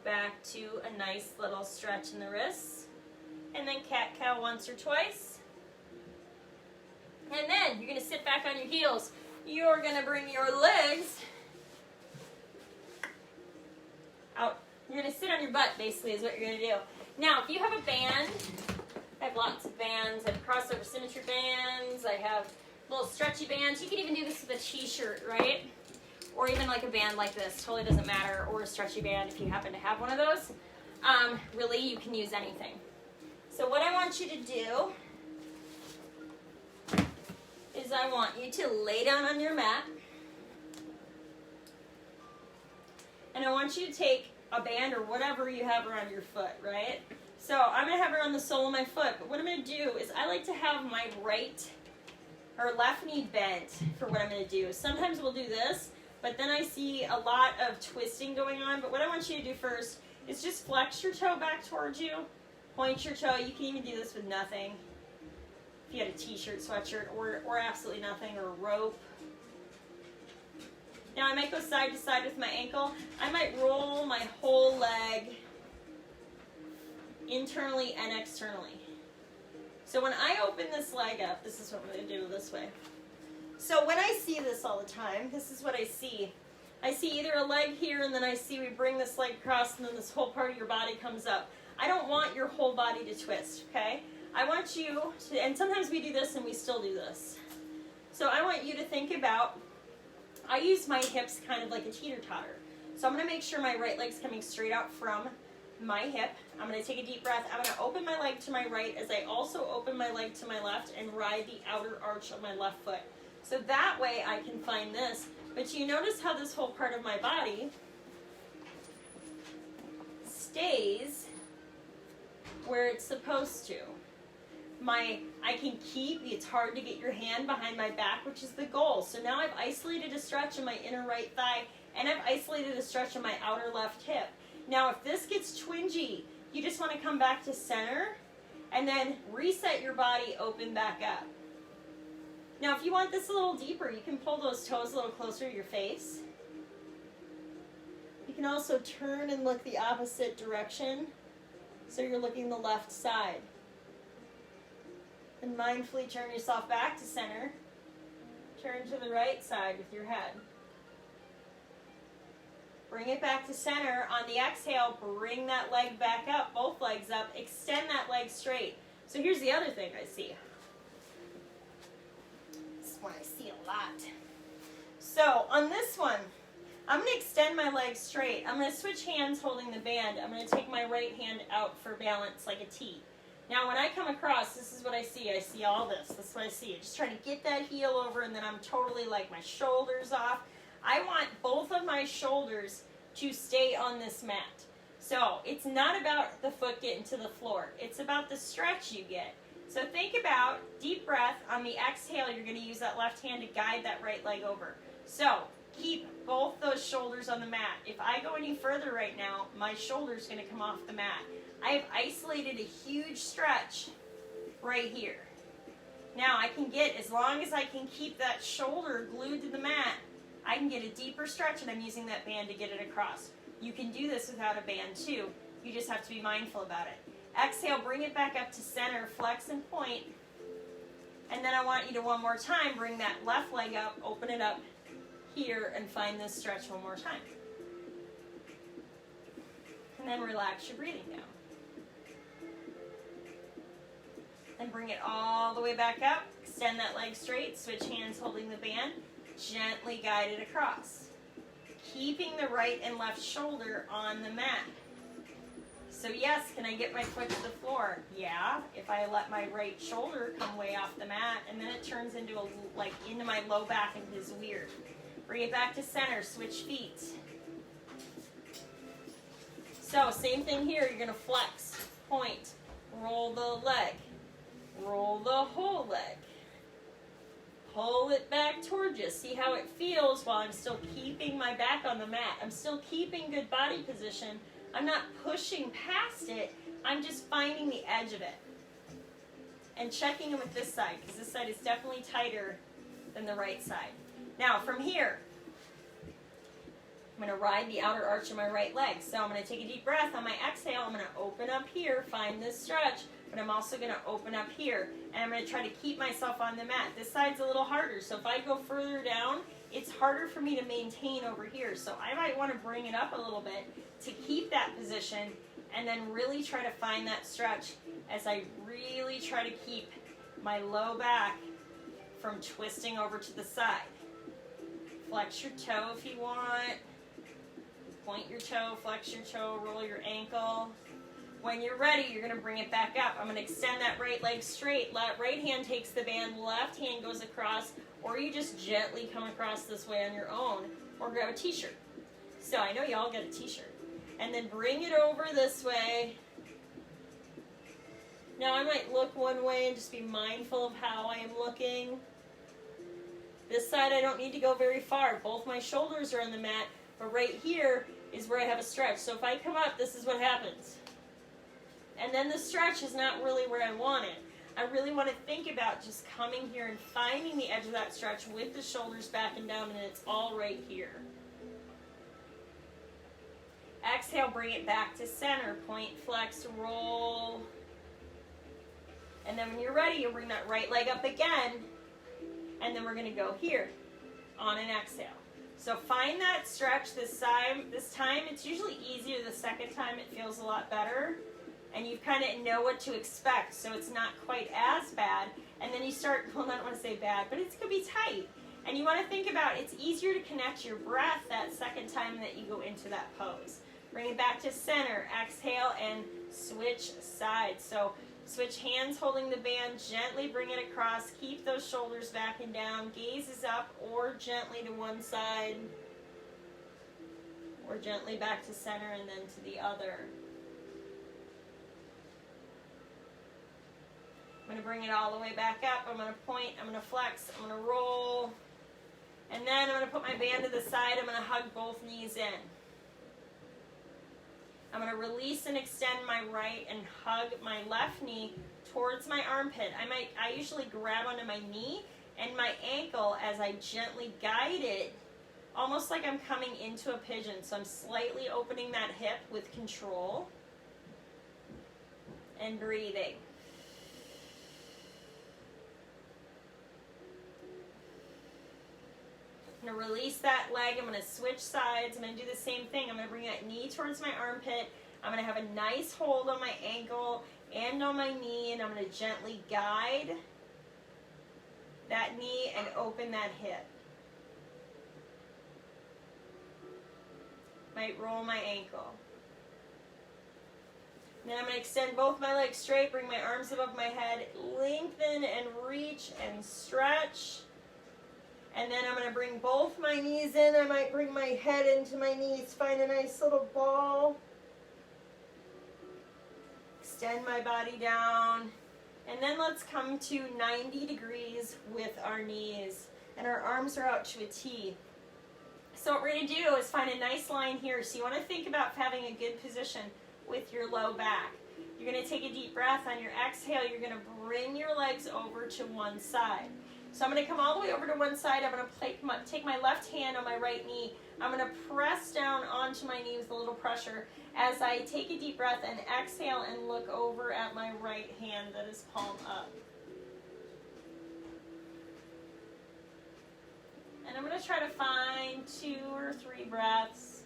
Back to a nice little stretch in the wrists. And then cat-cow once or twice. And then you're going to sit back on your heels. You're going to bring your legs out. You're going to sit on your butt, basically, is what you're going to do. Now, if you have a band, I have lots of bands. I have crossover symmetry bands. I have little stretchy bands. You can even do this with a t-shirt, right? Or even like a band like this. Totally doesn't matter. Or a stretchy band if you happen to have one of those. Really, you can use anything. So what I want you to do is I want you to lay down on your mat. And I want you to take a band or whatever you have around your foot, right? So I'm going to have it on the sole of my foot. But what I'm going to do is I like to have my right or left knee bent for what I'm going to do. Sometimes we'll do this, but then I see a lot of twisting going on. But what I want you to do first is just flex your toe back towards you. Point your toe. You can even do this with nothing. If you had a t-shirt, sweatshirt, or absolutely nothing, or a rope. Now I might go side to side with my ankle. I might roll my whole leg internally and externally. So when I open this leg up, this is what I'm going to do this way. So when I see this all the time, this is what I see. I see either a leg here, and then I see we bring this leg across, and then this whole part of your body comes up. I don't want your whole body to twist, okay? I want you to, and sometimes we do this and we still do this. So I want you to think about, I use my hips kind of like a teeter-totter. So I'm going to make sure my right leg's coming straight out from my hip. I'm going to take a deep breath. I'm going to open my leg to my right as I also open my leg to my left and ride the outer arch of my left foot. So that way I can find this. But you notice how this whole part of my body stays where it's supposed to. I can keep, it's hard to get your hand behind my back, which is the goal. So now I've isolated a stretch in my inner right thigh, and I've isolated a stretch in my outer left hip. Now if this gets twingy, you just want to come back to center, and then reset your body, open back up. Now if you want this a little deeper, you can pull those toes a little closer to your face. You can also turn and look the opposite direction, so you're looking the left side. And mindfully turn yourself back to center. Turn to the right side with your head. Bring it back to center. On the exhale, bring that leg back up, both legs up. Extend that leg straight. So here's the other thing I see. This is one I see a lot. So on this one, I'm going to extend my legs straight. I'm going to switch hands holding the band. I'm going to take my right hand out for balance like a T. Now when I come across, this is what I see. I see all this. This is what I see. I'm just trying to get that heel over, and then I'm totally like my shoulders off. I want both of my shoulders to stay on this mat. So it's not about the foot getting to the floor. It's about the stretch you get. So think about deep breath. On the exhale, you're going to use that left hand to guide that right leg over. So keep both those shoulders on the mat. If I go any further right now, my shoulder's going to come off the mat. I've isolated a huge stretch right here. Now I can get, as long as I can keep that shoulder glued to the mat, I can get a deeper stretch, and I'm using that band to get it across. You can do this without a band too. You just have to be mindful about it. Exhale, bring it back up to center, flex and point. And then I want you to one more time, bring that left leg up, open it up here, and find this stretch one more time. And then relax your breathing down. And bring it all the way back up. Extend that leg straight, switch hands holding the band, gently guide it across. Keeping the right and left shoulder on the mat. So yes, can I get my foot to the floor? Yeah, if I let my right shoulder come way off the mat, and then it turns into into my low back and is weird. Bring it back to center, switch feet. So same thing here, you're gonna flex, point, roll the leg, roll the whole leg. Pull it back towards you. See how it feels while I'm still keeping my back on the mat. I'm still keeping good body position. I'm not pushing past it. I'm just finding the edge of it. And checking it with this side, because this side is definitely tighter than the right side. Now, from here, I'm going to ride the outer arch of my right leg. So I'm going to take a deep breath. On my exhale, I'm going to open up here, find this stretch, but I'm also going to open up here. And I'm going to try to keep myself on the mat. This side's a little harder, so if I go further down, it's harder for me to maintain over here. So I might want to bring it up a little bit to keep that position and then really try to find that stretch as I really try to keep my low back from twisting over to the side. Flex your toe if you want. Point your toe, flex your toe, roll your ankle. When you're ready, you're going to bring it back up. I'm going to extend that right leg straight. Right hand takes the band, left hand goes across, or you just gently come across this way on your own, or grab a t-shirt. So I know y'all get a t-shirt. And then bring it over this way. Now I might look one way and just be mindful of how I am looking. This side I don't need to go very far. Both my shoulders are on the mat, but right here is where I have a stretch. So if I come up, this is what happens. And then the stretch is not really where I want it. I really want to think about just coming here and finding the edge of that stretch with the shoulders back and down, and it's all right here. Exhale, bring it back to center. Point, flex, roll. And then when you're ready, you'll bring that right leg up again, and then we're going to go here on an exhale. So find that stretch this time. This time, it's usually easier. The second time, it feels a lot better. And you kind of know what to expect, so it's not quite as bad. And then you start, well, I don't want to say bad, but it's going to be tight. And you want to think about, it's easier to connect your breath that second time that you go into that pose. Bring it back to center. Exhale and switch sides. So switch hands holding the band, gently bring it across. Keep those shoulders back and down. Gaze is up or gently to one side. Or gently back to center and then to the other. I'm going to bring it all the way back up. I'm going to point, I'm going to flex, I'm going to roll. And then I'm going to put my band to the side. I'm going to hug both knees in. I'm going to release and extend my right and hug my left knee towards my armpit. I usually grab onto my knee and my ankle as I gently guide it, almost like I'm coming into a pigeon. So I'm slightly opening that hip with control and breathing. I'm going to release that leg. I'm going to switch sides. I'm going to do the same thing. I'm going to bring that knee towards my armpit. I'm going to have a nice hold on my ankle and on my knee, and I'm going to gently guide that knee and open that hip. Might roll my ankle. And then I'm going to extend both my legs straight, bring my arms above my head, lengthen and reach and stretch. And then I'm going to bring both my knees in. I might bring my head into my knees, find a nice little ball. Extend my body down. And then let's come to 90 degrees with our knees. And our arms are out to a T. So what we're going to do is find a nice line here. So you want to think about having a good position with your low back. You're going to take a deep breath. On your exhale, you're going to bring your legs over to one side. So I'm going to come all the way over to one side. I'm going to take my left hand on my right knee. I'm going to press down onto my knee with a little pressure as I take a deep breath and exhale and look over at my right hand that is palm up. And I'm going to try to find 2 or 3 breaths.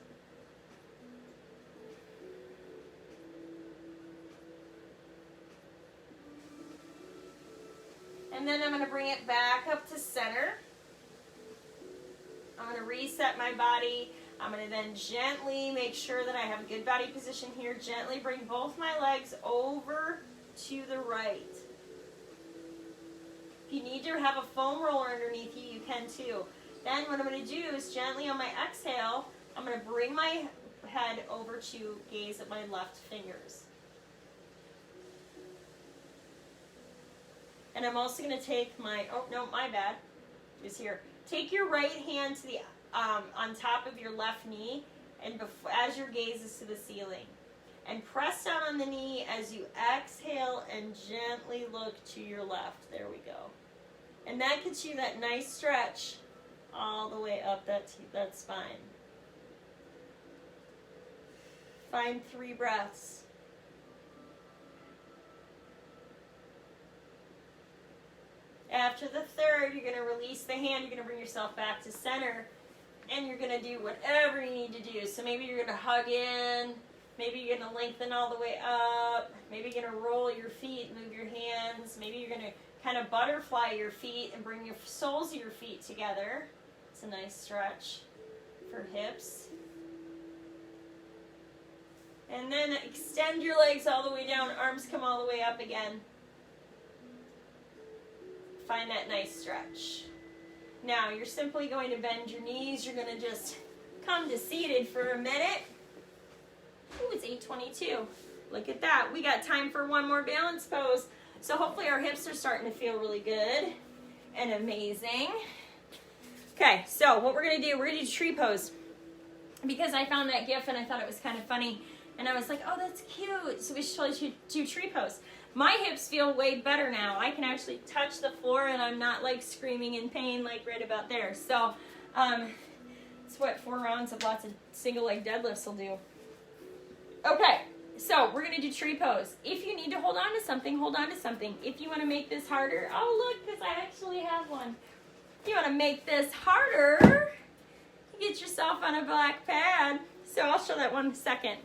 And then I'm going to bring it back up to center. I'm going to reset my body. I'm going to then gently make sure that I have a good body position here. Gently bring both my legs over to the right. If you need to have a foam roller underneath you, you can too. Then what I'm going to do is gently on my exhale, I'm going to bring my head over to gaze at my left fingers. And I'm also going to take my, oh no, my bad, is here. Take your right hand to the on top of your left knee, and as your gaze is to the ceiling. And press down on the knee as you exhale and gently look to your left. There we go. And that gets you that nice stretch all the way up that spine. Find 3 breaths. After the third, you're going to release the hand. You're going to bring yourself back to center. And you're going to do whatever you need to do. So maybe you're going to hug in. Maybe you're going to lengthen all the way up. Maybe you're going to roll your feet, move your hands. Maybe you're going to kind of butterfly your feet and bring your soles of your feet together. It's a nice stretch for hips. And then extend your legs all the way down. Arms come all the way up again. Find that nice stretch. Now you're simply going to bend your knees. You're going to just come to seated for a minute. Ooh, it's 8:22. Look at that. We got time for one more balance pose. So hopefully our hips are starting to feel really good and amazing. Okay, so what we're going to do, we're going to do tree pose. Because I found that GIF and I thought it was kind of funny. And I was like, oh, that's cute. So we should totally do tree pose. My hips feel way better now. I can actually touch the floor and I'm not like screaming in pain like right about there. So it's what 4 rounds of lots of single leg deadlifts will do. Okay, so we're going to do tree pose. If you need to hold on to something, hold on to something. If you want to make this harder, oh look, because I actually have one. If you want to make this harder, get yourself on a black pad. So I'll show that one in a second.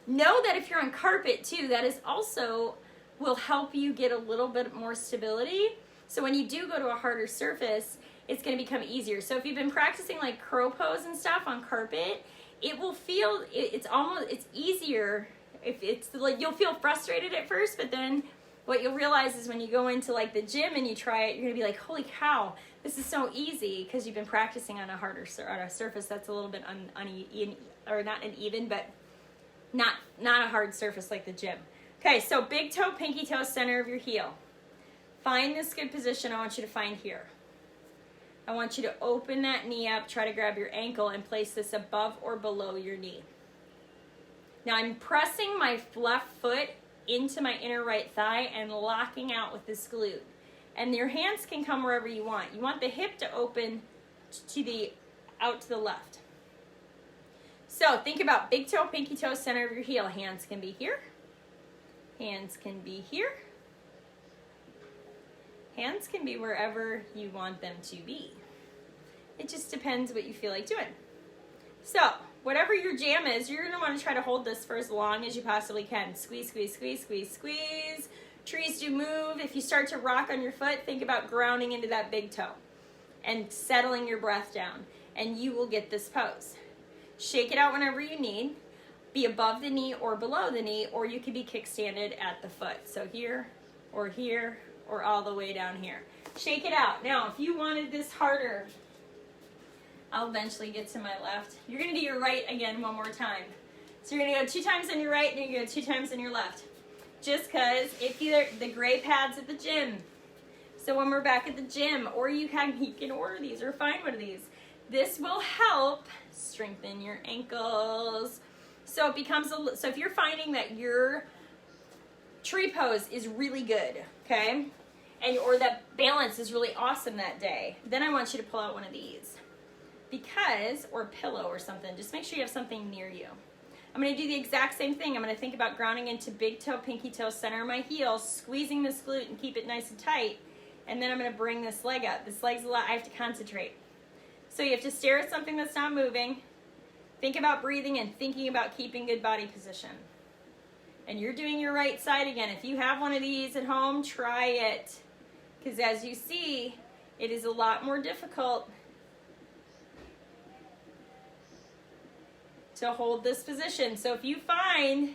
Know that if you're on carpet too, that is also will help you get a little bit more stability. So when you do go to a harder surface, it's going to become easier. So if you've been practicing like crow pose and stuff on carpet, it will feel, it's easier. If it's like, you'll feel frustrated at first, but then what you'll realize is when you go into like the gym and you try it, you're going to be like, holy cow, this is so easy, because you've been practicing on a harder on a surface that's a little bit uneven, or not uneven, but not a hard surface like the gym. Okay, so big toe, pinky toe, center of your heel. Find this good position I want you to find here. I want you to open that knee up, try to grab your ankle and place this above or below your knee. Now I'm pressing my left foot into my inner right thigh and locking out with this glute. And your hands can come wherever you want. You want the hip to open out to the left. So think about big toe, pinky toe, center of your heel. Hands can be here. Hands can be here. Hands can be wherever you want them to be. It just depends what you feel like doing. So, whatever your jam is, you're going to want to try to hold this for as long as you possibly can. Squeeze, squeeze, squeeze, squeeze, squeeze. Trees do move. If you start to rock on your foot, think about grounding into that big toe and settling your breath down, and you will get this pose. Shake it out whenever you need. Be above the knee or below the knee, or you could be kickstanded at the foot. So here, or all the way down here. Shake it out. Now, if you wanted this harder, I'll eventually get to my left. You're going to do your right again one more time. So you're going to go 2 times on your right, and you're going to go 2 times on your left. Just because the gray pads at the gym. So when we're back at the gym, or you can order these or find one of these. This will help strengthen your ankles. So it becomes so if you're finding that your tree pose is really good, okay, or that balance is really awesome that day, then I want you to pull out one of these, or a pillow or something. Just make sure you have something near you. I'm going to do the exact same thing. I'm going to think about grounding into big toe, pinky toe, center of my heel, squeezing this glute and keep it nice and tight, and then I'm going to bring this leg up. This leg's a lot. I have to concentrate. So you have to stare at something that's not moving, think about breathing, and thinking about keeping good body position. And you're doing your right side again. If you have one of these at home, try it. Because as you see, it is a lot more difficult to hold this position. So if you find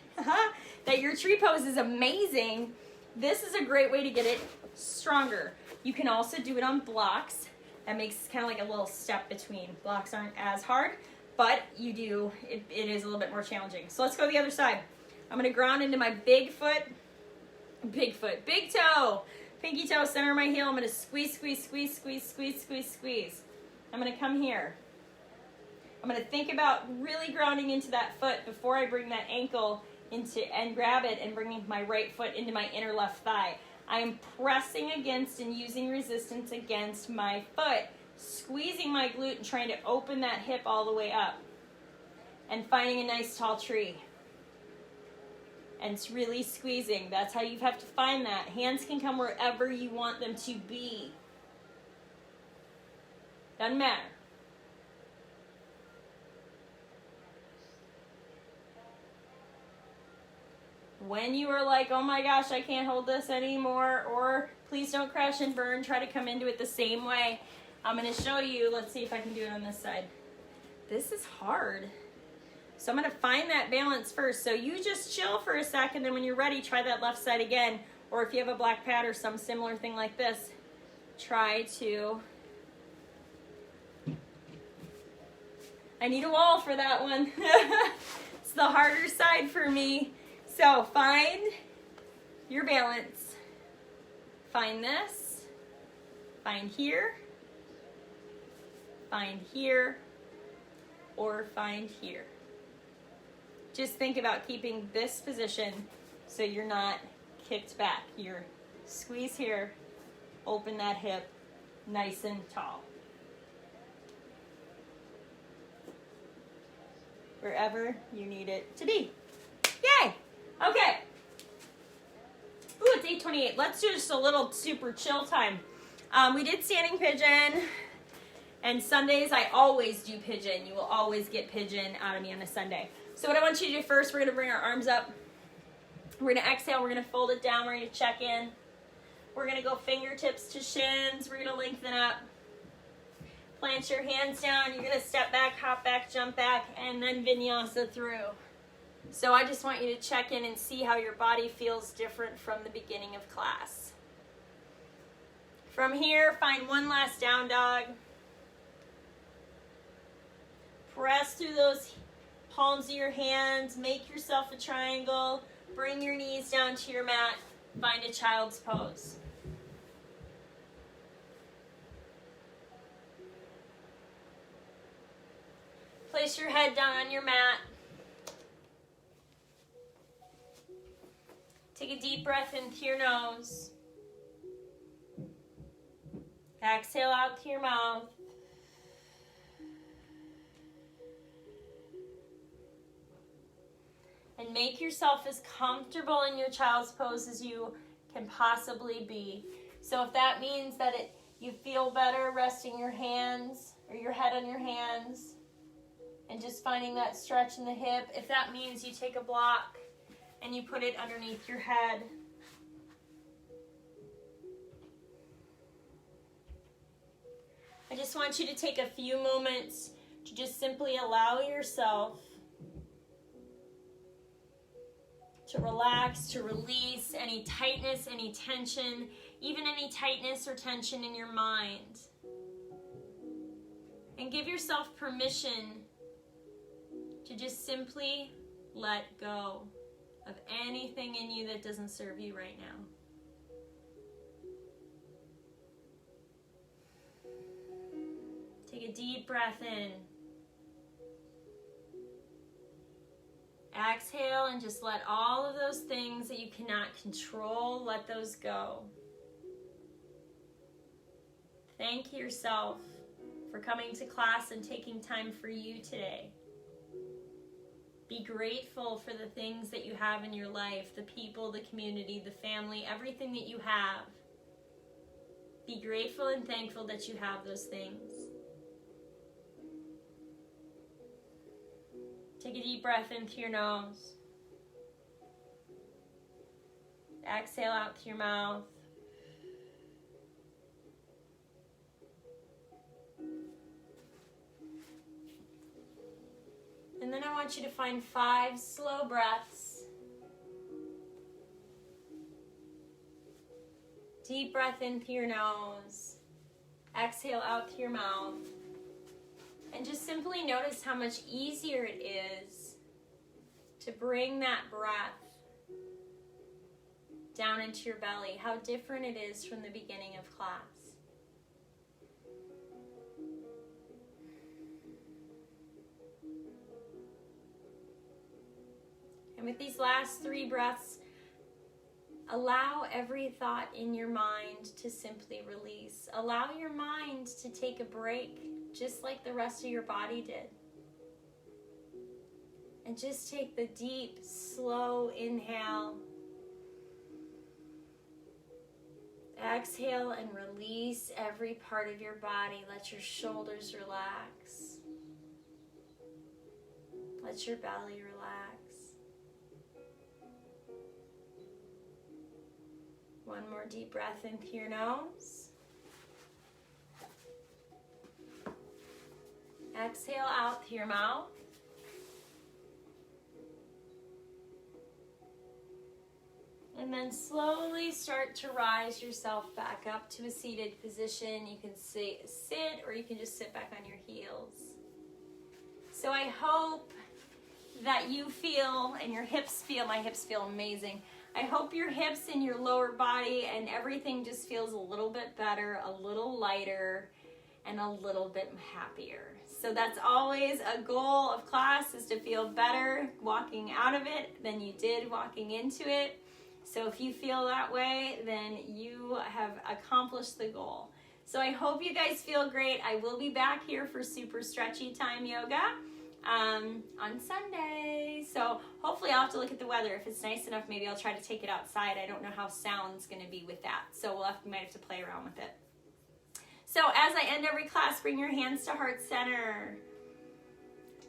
that your tree pose is amazing, this is a great way to get it stronger. You can also do it on blocks. That makes kind of like a little step between. Blocks aren't as hard, but it is a little bit more challenging. So let's go to the other side. I'm gonna ground into my big toe, pinky toe, center of my heel. I'm gonna squeeze, squeeze, squeeze, squeeze, squeeze, squeeze, squeeze. I'm gonna come here. I'm gonna think about really grounding into that foot before I bring that ankle into and grab it and bringing my right foot into my inner left thigh. I am pressing against and using resistance against my foot, squeezing my glute and trying to open that hip all the way up and finding a nice tall tree. And it's really squeezing. That's how you have to find that. Hands can come wherever you want them to be. Doesn't matter. When you are like, oh my gosh, I can't hold this anymore, or please don't crash and burn, try to come into it the same way. I'm going to show you. Let's see if I can do it on this side. This is hard. So I'm going to find that balance first. So you just chill for a second, then when you're ready, try that left side again. Or if you have a black pad or some similar thing like this, try to... I need a wall for that one. It's the harder side for me. So find your balance. Find this. Find here. Find here. Or find here. Just think about keeping this position so you're not kicked back. You're squeeze here, open that hip, nice and tall. Wherever you need it to be. Yay! Okay. Ooh, it's 8:28. Let's do just a little super chill time. We did standing pigeon. And Sundays, I always do pigeon. You will always get pigeon out of me on a Sunday. So what I want you to do first, we're going to bring our arms up. We're going to exhale. We're going to fold it down. We're going to check in. We're going to go fingertips to shins. We're going to lengthen up. Plant your hands down. You're going to step back, hop back, jump back, and then vinyasa through. So I just want you to check in and see how your body feels different from the beginning of class. From here, find one last down dog. Press through those palms of your hands. Make yourself a triangle. Bring your knees down to your mat. Find a child's pose. Place your head down on your mat. Take a deep breath in through your nose. Exhale out through your mouth. And make yourself as comfortable in your child's pose as you can possibly be. So if that means that you feel better resting your hands or your head on your hands and just finding that stretch in the hip, if that means you take a block and you put it underneath your head. I just want you to take a few moments to just simply allow yourself to relax, to release any tightness, any tension, even any tightness or tension in your mind. And give yourself permission to just simply let go of anything in you that doesn't serve you right now. Take a deep breath in. Exhale and just let all of those things that you cannot control, let those go. Thank yourself for coming to class and taking time for you today. Be grateful for the things that you have in your life, the people, the community, the family, everything that you have. Be grateful and thankful that you have those things. Take a deep breath in through your nose. Exhale out through your mouth. And then I want you to find 5 slow breaths. Deep breath in through your nose. Exhale out through your mouth. And just simply notice how much easier it is to bring that breath down into your belly. How different it is from the beginning of class. And with these last 3 breaths, allow every thought in your mind to simply release. Allow your mind to take a break, just like the rest of your body did. And just take the deep, slow inhale. Exhale and release every part of your body. Let your shoulders relax. Let your belly relax. One more deep breath in through your nose. Exhale out through your mouth. And then slowly start to rise yourself back up to a seated position. You can sit or you can just sit back on your heels. So I hope that you feel, and your hips feel, my hips feel amazing. I hope your hips and your lower body and everything just feels a little bit better, a little lighter, and a little bit happier. So that's always a goal of class, is to feel better walking out of it than you did walking into it. So if you feel that way, then you have accomplished the goal. So I hope you guys feel great. I will be back here for super stretchy time yoga on Sunday. So hopefully I'll have to look at the weather. If it's nice enough, maybe I'll try to take it outside. I don't know how sound's going to be with that. So we might have to play around with it. So as I end every class, bring your hands to heart center.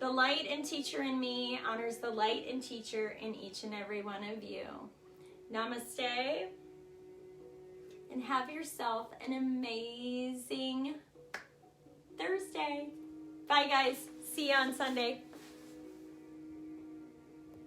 The light and teacher in me honors the light and teacher in each and every one of you. Namaste, and have yourself an amazing Thursday. Bye guys, see you on Sunday.